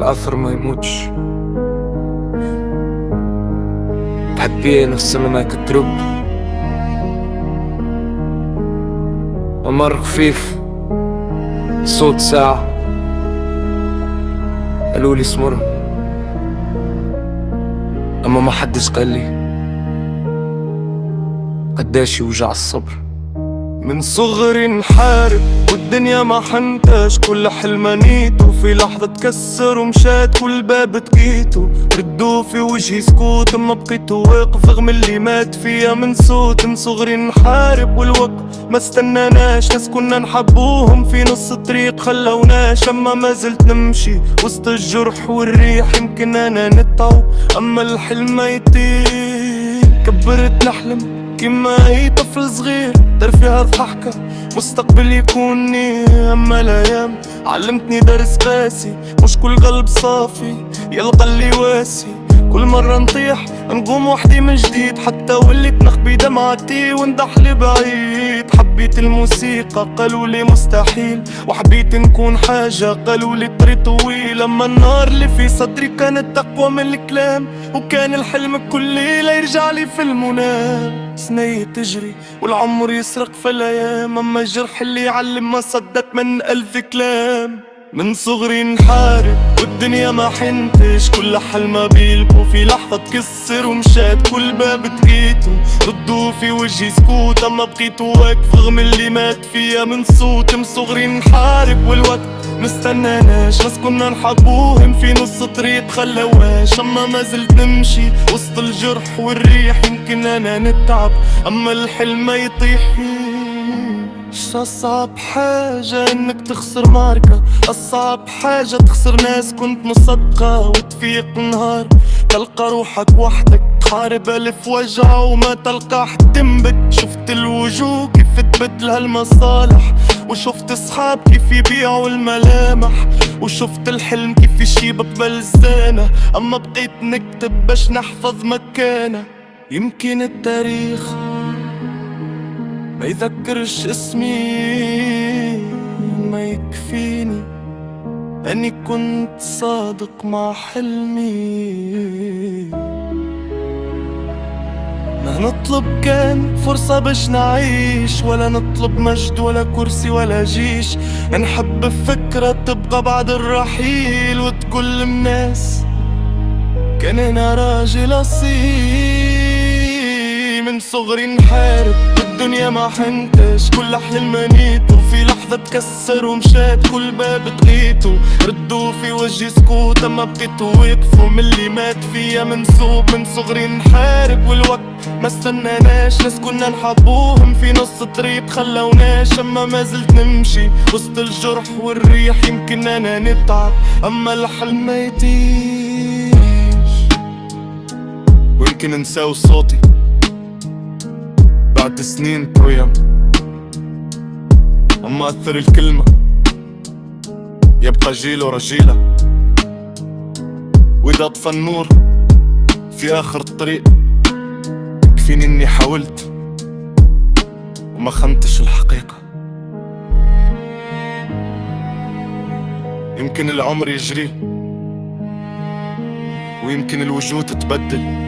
الأثر ما يموتش. تحديه نفس ما كترب ومر خفيف صوت ساعة قالولي اسمرها، أما ما حدش قالي قداش يوجع الصبر. من صغري نحارب والدنيا ما حنتاش، كل حلم نيته في لحظة تكسر ومشات، كل باب تقيته ردوا في وجهي سكوت، اما بقيت واقف رغم اللي مات فيا من صوت. من صغري نحارب والوقت ما استناناش، ناس كنا نحبوهم في نص الطريق خلوناش، اما ما زلت نمشي وسط الجرح والريح. يمكن انا نتعو اما الحلم ما يطير، كبرت نحلم كيما اي طفل صغير، دار فيها ضحكة مستقبل يكونني. اما الايام علمتني درس قاسي، مش كل قلب صافي يلقى اللي واسي. كل مرة نطيح نقوم وحدي من جديد، حتى وليت نخبي دمعتي وندح لبعيد. حبيت الموسيقى قالولي مستحيل، وحبيت نكون حاجة قالولي طريق طويل. اما النار اللي في صدري كانت اقوى من الكلام، وكان الحلم كل ليلة يرجع لي في المنام. سنية تجري والعمر يسرق في الايام، اما الجرح اللي يعلم ما صدت من ألف كلام. من صغري نحارب والدنيا ما حنتش، كل حلمة بيلكو في لحظة تكسر ومشات، كل باب تقيته ردوا في وجهي سكوت، اما بقيت واقف رغم اللي مات فيا من صوت. من صغري نحارب والوقت مستناناش، ناس كنا نحبوهم في نص طريق خلواش، اما ما زلت نمشي وسط الجرح والريح. يمكن انا نتعب اما الحلم ما يطيح. أصعب حاجة انك تخسر ماركة، أصعب حاجة تخسر ناس كنت مصدقة، وتفيق نهار تلقى روحك وحدك تحارب ألف وجع وما تلقى حد تنبت. شفت الوجوه كيف تبدل هالمصالح، وشفت أصحاب كيف يبيعوا الملامح، وشفت الحلم كيف يشيب ببلزانة، أما بقيت نكتب باش نحفظ مكانه. يمكن التاريخ ما يذكرش اسمي، ما يكفيني أني كنت صادق مع حلمي. ما نطلب كان فرصة باش نعيش، ولا نطلب مجد ولا كرسي ولا جيش، نحب فكرة تبقى بعد الرحيل وتقول الناس كان أنا راجل أصيل. من صغري نحارب الدنيا ما حنتش، كل حلم نيته في لحظة تكسر ومشات، كل باب تقيته ردوا في وجهي سكوت، اما بقيت واقف ومن اللي مات فيا منسوب. من صغري نحارب والوقت ما استناناش، ناس كنا نحبوهم في نص الطريق خلوناش، اما ما زلت نمشي وسط الجرح والريح. يمكن انا نتعب اما الحلم ما يطيش، ويمكن نساو صوتي بعد سنين طويلة، أما أثر الكلمة يبقى جيل ورا جيلة. وإذا طفى النور في آخر الطريق يكفيني إني حاولت وما خنتش الحقيقة. يمكن العمر يجري ويمكن الوجوه تتبدل،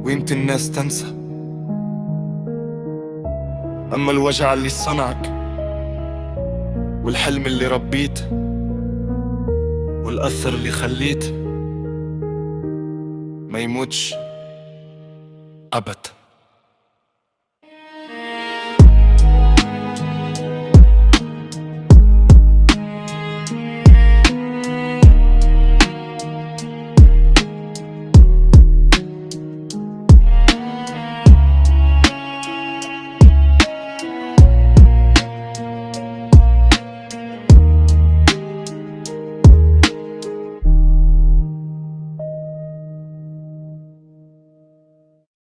ويمكن الناس تنسى، أما الوجع اللي صنعك والحلم اللي ربيت والأثر اللي خليت ما يموتش أبد.